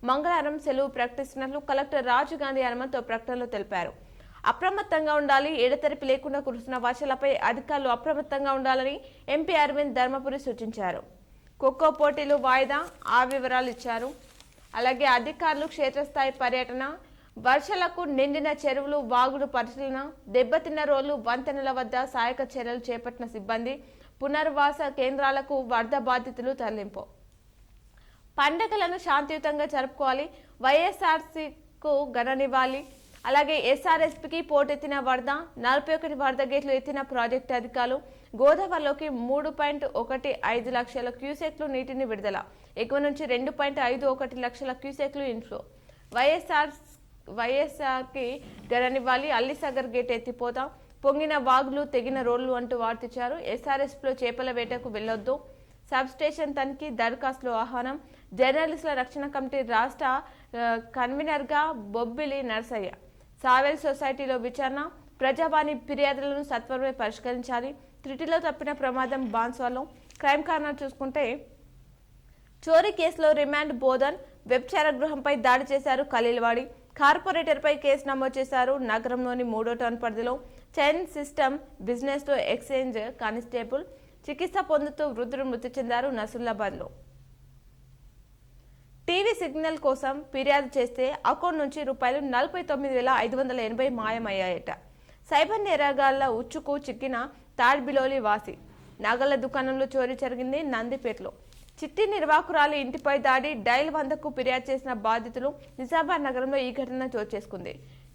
మంగళవారం సెలవు ప్రకటిస్తున్నట్లు కలెక్టర్ రాజు గాంధీ హనుమంత్ ప్రకటనలో తెలిపారు. అప్రమత్తంగా ఉండాలి. ఎడతెరిపి లేకుండా కురుస్తున్న వర్షాలపై అధికారులు అప్రమత్తంగా ఉండాలని ఎంపీ అరవింద్ ధర్మపురి సూచించారు. ఖోఖో పోటీలు వాయిదా. ఆ వివరాలు ఇచ్చారు. అలాగే అధికారులు క్షేత్రస్థాయి పర్యటన, వర్షాలకు నిండిన చెరువులు, వాగుడు పరిశీలన, దెబ్బతిన్న రోడ్లు, వంతెనల వద్ద సహాయక చర్యలు చేపట్టిన సిబ్బంది, పునర్వాస కేంద్రాలకు వరద బాధితులు తరలింపు. పండగలను శాంతియుతంగా జరుపుకోవాలి. వైఎస్ఆర్సీకు ఘననివ్వాలి. అలాగే ఎస్ఆర్ఎస్పీకి పోటెత్తిన వరద, 41 వరద గేట్లు ఎత్తిన ప్రాజెక్టు అధికారులు. గోదావరిలోకి 3.15 లక్షల క్యూసెక్లు నీటిని విడుదల. ఎగువ నుంచి 2.51 లక్షల క్యూసెక్లు ఇన్ఫ్లో. వైఎస్ఆర్కి ఘననివ్వాలి. అల్లిసాగర్ గేట్ ఎత్తిపోతాం, పొంగిన వాగులు, తెగిన రోడ్లు అంటూ వార్తిచ్చారు. ఎస్ఆర్ఎస్పీలో చేపల వేటకు వెళ్లొద్దు. సబ్ స్టేషన్ తనిఖీ, దరఖాస్తులు ఆహ్వానం. జర్నలిస్టుల రక్షణ కమిటీ రాష్ట్ర కన్వీనర్గా బొబ్బిలి నరసయ్య. సావెల్ సొసైటీలో విచారణ, ప్రజావాణి ఫిర్యాదులను సత్వరమే పరిష్కరించాలి. త్రుటిలో తప్పిన ప్రమాదం బాన్స్వాలో. క్రైమ్ కార్నర్ చూసుకుంటే చోరీ కేసులో రిమాండ్ బోధన్. వ్యభిచార గృహంపై దాడి చేశారు ఖలీల్వాడి. కార్పొరేటర్పై కేసు నమోదు చేశారు. నగరంలోని 3వ టౌన్ పరిధిలో చైన్ సిస్టమ్ బిజినెస్లో ఎక్స్చేంజ్ కానిస్టేబుల్. చికిత్స పొందుతూ వృద్ధుడు మృతి చెందారు నసుల్లాబాద్లో. టీవీ సిగ్నల్ కోసం ఫిర్యాదు చేస్తే అకౌంట్ నుంచి ₹49,580 మాయమయ్యాయట. సైబర్ నేరగాళ్ల ఉచ్చుకు చిక్కిన తాడ్బిలోలి వాసి. నగల దుకాణంలో చోరీ జరిగింది నందిపేటలో. చిట్టి నిర్వాహకురాలి ఇంటిపై దాడి, డైల్ 100కు ఫిర్యాదు చేసిన బాధితులు. నిజామాబాద్ నగరంలో ఈ ఘటన చోటు చేసుకుంది.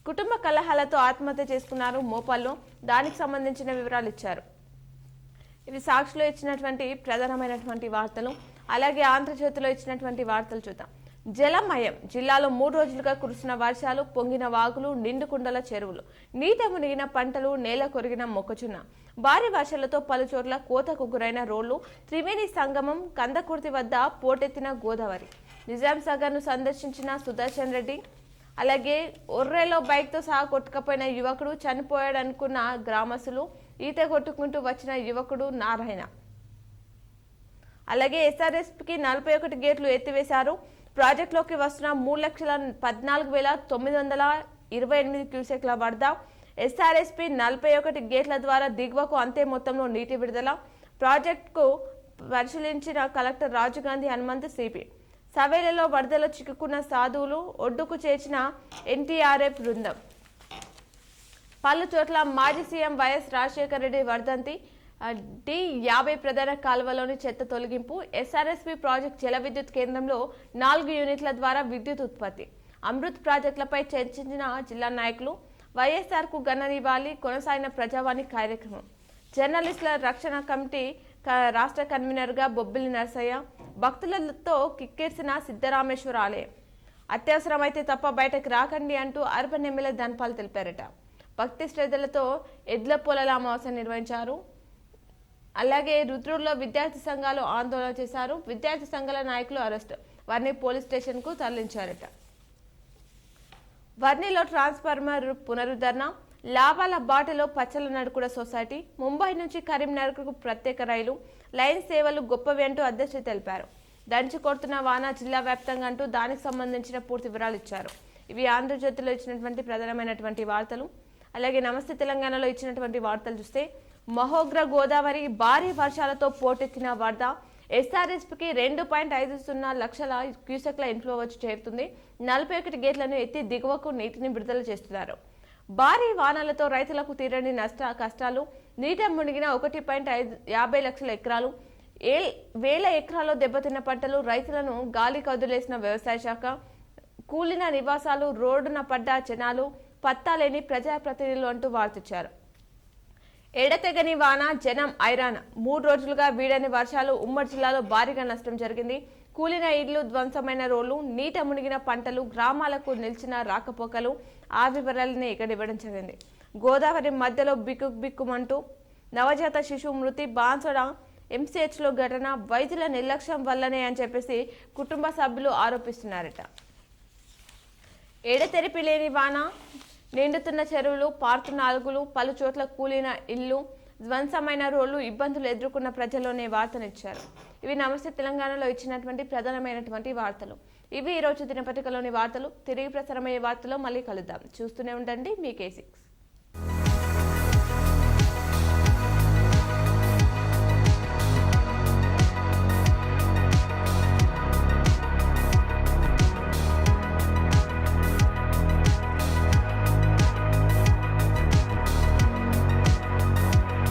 కుటుంబ కలహాలతో ఆత్మహత్య చేసుకున్నారు మోపాల్లో. దానికి సంబంధించిన వివరాలు ఇచ్చారు. ఇవి సాక్షిలో ఇచ్చినటువంటి ప్రధానమైనటువంటి వార్తలు. అలాగే ఆంధ్రజ్యోతిలో ఇచ్చినటువంటి వార్తలు చూద్దాం. జలమయం. జిల్లాలో 3 రోజులుగా కురుస్తున్న వర్షాలు, పొంగిన వాగులు, నిండుకుండల చెరువులు, నీట మునిగిన పంటలు, నేల కొరిగిన మొక్కజొన్న. భారీ వర్షాలతో పలు చోట్ల కోతకు గురైన రోడ్లు. త్రివేణి సంగమం కందకుర్తి వద్ద పోటెత్తిన గోదావరి. నిజాం సాగర్ను సందర్శించిన సుదర్శన్ రెడ్డి. అలాగే ఒర్రెలో బైక్తో సహా కొట్టుకపోయిన యువకుడు, చనిపోయాడనుకున్న గ్రామస్తులు, ఈత కొట్టుకుంటూ వచ్చిన యువకుడు నారాయణ. అలాగే ఎస్ఆర్ఎస్పీకి 41 గేట్లు ఎత్తివేశారు. ప్రాజెక్టులోకి వస్తున్న 3,14,928 క్యూసెక్ల వరద. ఎస్ఆర్ఎస్పీ 41 గేట్ల ద్వారా దిగువకు అంతే మొత్తంలో నీటి విడుదల. ప్రాజెక్టుకు పరిశీలించిన కలెక్టర్ రాజీవ్ గాంధీ హనుమంత్ సిపి. సవేలలో వరదలో చిక్కుకున్న సాధువులు, ఒడ్డుకు చేర్చిన ఎన్టీఆర్ఎఫ్ బృందం. పలు చోట్ల మాజీ సీఎం వైఎస్ రాజశేఖర రెడ్డి వర్ధంతి. D50 ప్రధాన కాలువలోని చెత్త తొలగింపు. ఎస్ఆర్ఎస్పీ ప్రాజెక్ట్ జల విద్యుత్ కేంద్రంలో 4 యూనిట్ల ద్వారా విద్యుత్ ఉత్పత్తి. అమృత్ ప్రాజెక్టులపై చర్చించిన జిల్లా నాయకులు. వైఎస్ఆర్కు ఘన నివాళి. కొనసాగిన ప్రజావాణి కార్యక్రమం. జర్నలిస్టుల రక్షణ కమిటీ రాష్ట్ర కన్వీనర్గా బొబ్బిలి నరసయ్య. భక్తులతో కిక్కిర్సిన సిద్ధరామేశ్వర ఆలయం. అత్యవసరమైతే తప్ప బయటకు రాకండి అంటూ అర్బన్ ఎమ్మెల్యే ధన్పాల్ తెలిపారట. భక్తి శ్రద్ధలతో ఎడ్ల పొలాల అమావాస్య నిర్వహించారు. అలాగే రుద్రూరులో విద్యార్థి సంఘాలు ఆందోళన చేశారు. విద్యార్థి సంఘాల నాయకులు అరెస్ట్. వారిని పోలీస్ స్టేషన్కు తరలించారట. వర్ణిలో ట్రాన్స్ఫార్మర్ పునరుద్ధరణ. లాభాల బాటలో పచ్చల నడుకుడ సొసైటీ. ముంబై నుంచి కరీంనగర్కు ప్రత్యేక రైలు. లైన్ సేవలు గొప్పవి అంటూ అధ్యక్షుడు తెలిపారు. దంచి కొడుతున్న వాన జిల్లా వ్యాప్తంగా అంటూ దానికి సంబంధించిన పూర్తి వివరాలు ఇచ్చారు. ఇవి ఆంధ్రజ్యోతిలో ఇచ్చినటువంటి ప్రధానమైనటువంటి వార్తలు. అలాగే నమస్తే తెలంగాణలో ఇచ్చినటువంటి వార్తలు చూస్తే మహోగ్ర గోదావరి. భారీ వర్షాలతో పోటెత్తిన వరద. ఎస్ఆర్ఎస్పీకి 2.50 లక్షల క్యూసెక్ల ఇన్ఫ్లో వచ్చి చేరుతుంది. 41 గేట్లను ఎత్తి దిగువకు నీటిని విడుదల చేస్తున్నారు. భారీ వానలతో రైతులకు తీరని కష్టాలు. నీట మునిగిన 1.50 లక్షల ఎకరాలు. 1000 ఎకరాల్లో దెబ్బతిన్న పంటలు. రైతులను గాలి కదులేసిన వ్యవసాయ శాఖ. కూలిన నివాసాలు, రోడ్డున పడ్డ జనాలు, పత్తాలేని ప్రజాప్రతినిధులు అంటూ వార్తిచ్చారు. ఎడతెగని వాన, జనం ఐరాన్. 3 రోజులుగా వీడని వర్షాలు. ఉమ్మడి జిల్లాలో భారీగా నష్టం జరిగింది. కూలిన ఇళ్లు, ధ్వంసమైన రోడ్లు, నీట మునిగిన పంటలు, గ్రామాలకు నిలిచిన రాకపోకలు. ఆ వివరాలని ఇక్కడ ఇవ్వడం జరిగింది. గోదావరి మధ్యలో బిక్కుమంటూ నవజాత శిశువు మృతి. బాన్సోడ ఎంసీహెచ్లో ఘటన. వైద్యుల నిర్లక్ష్యం వల్లనే అని చెప్పేసి కుటుంబ సభ్యులు ఆరోపిస్తున్నారట. ఎడతెరిపి లేని వాన, నిండుతున్న చెరువులు, పారుతున్న అలుగులు, పలు చోట్ల కూలిన ఇల్లు, ధ్వంసమైన రోడ్లు, ఇబ్బందులు ఎదుర్కొన్న ప్రజల్లోనే వార్తనిచ్చారు. ఇవి నమస్తే తెలంగాణలో ఇచ్చినటువంటి ప్రధానమైనటువంటి వార్తలు. ఇవి ఈరోజు దినపత్రికలోని వార్తలు. తిరిగి ప్రసారమయ్యే వార్తలో మళ్ళీ కలుద్దాం. చూస్తూనే ఉండండి మీ K6.